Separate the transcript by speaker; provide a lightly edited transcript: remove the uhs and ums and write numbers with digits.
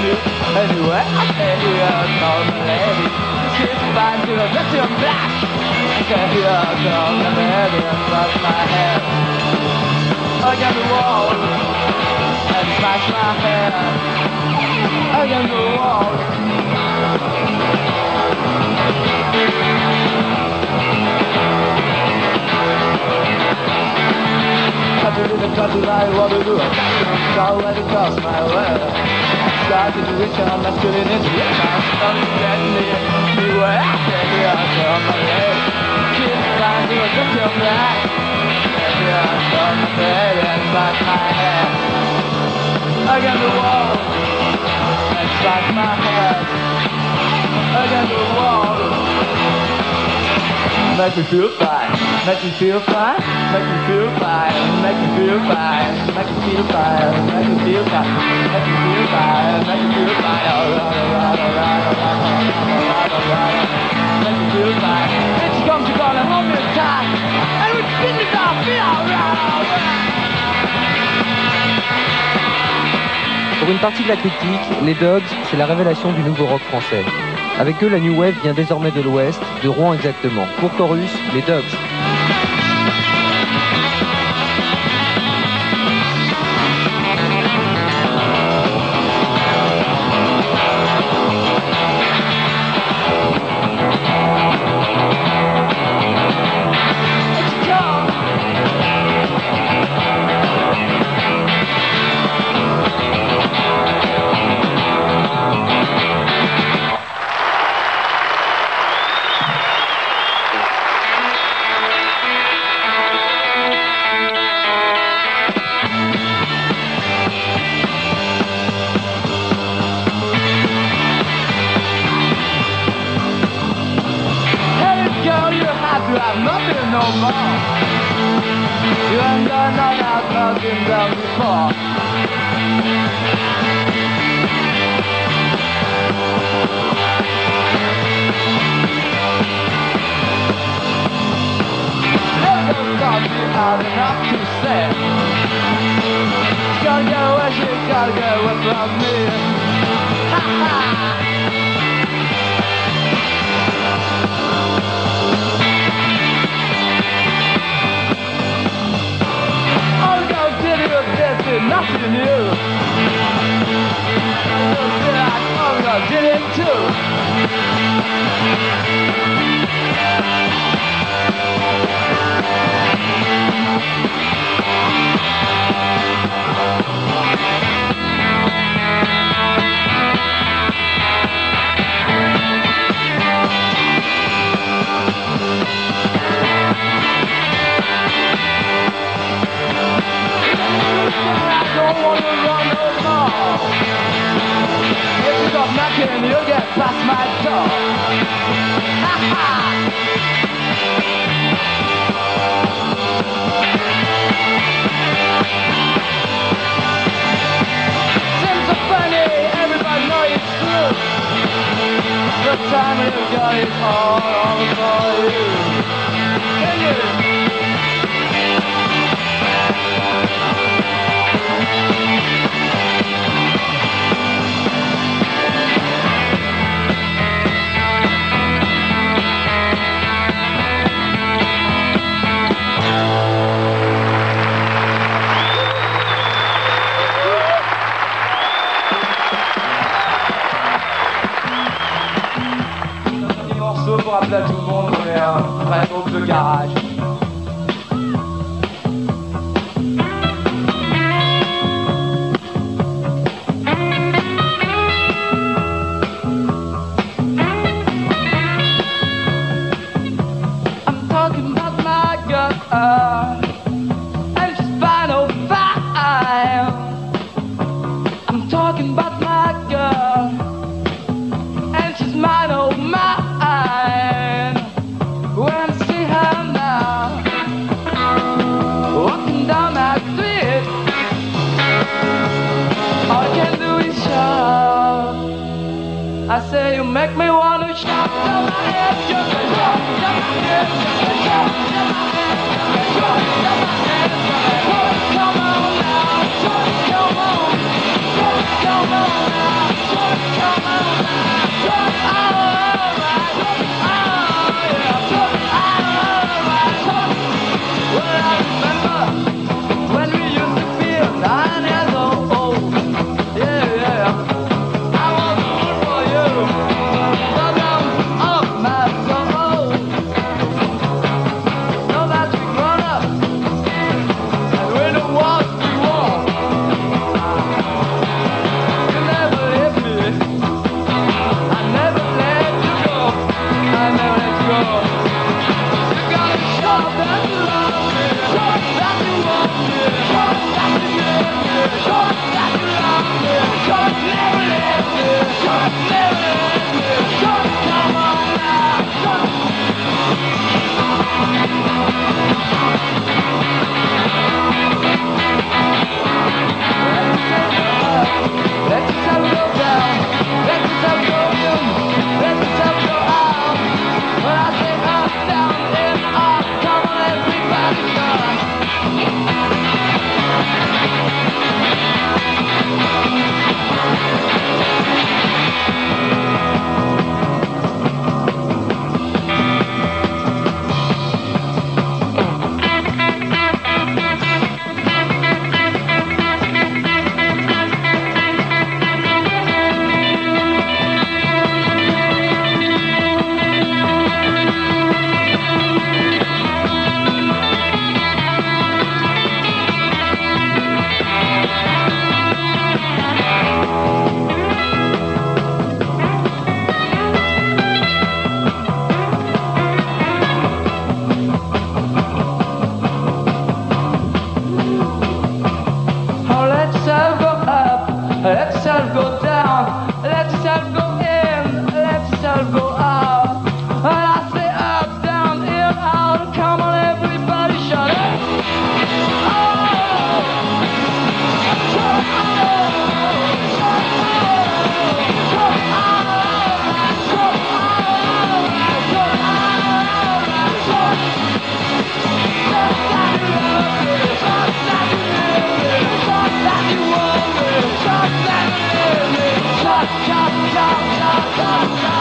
Speaker 1: new. Anyway, I say here come a lady. She's fine to the rest of black. Say here come a lady and touch my head against the wall and smash my head against the wall. Cut it in the cut it I want to do it. I'll let it cross my way. Started to reach on masculinity. My stomach getting me where I can hear from my leg. Keep trying to look at your back. Here from my bed and back my head against the wall and smash my head against the wall. Make me feel fine, make me feel fine, make me feel fine, make me feel fine, make me feel fine, make me feel fine, make me feel fine, make me feel fine, alright, make me feel fine. It's come to call and hold me tight, and we spin it off, feel alright.
Speaker 2: Pour une partie de la critique, les Dogs, c'est la révélation du nouveau rock français. Avec eux, la New Wave vient désormais de l'Ouest, de Rouen exactement. Pour Chorus, les Dogs.
Speaker 1: You ain't done nothing done before. Never thought you had enough to say. Gotta get away, she gotta get away from me. Ha ha! Nothing new. I did it too. I don't wanna run no more. If you stop knocking, you'll get past my door. Ha ha! Seems so funny, everybody knows it's true. The time you've got is all on for you. Can you? Pour rappeler à tout le monde qu'on est un vrai groupe de garage. I'm talking about my girl, and she's fine, oh fine. I'm talking about my girl, and she's mine, oh mine. I say you make me wanna shout, jump my head, jump my head, jump my head, jump my head, jump my head, come on now, come on now, come on now. Shoutdogs.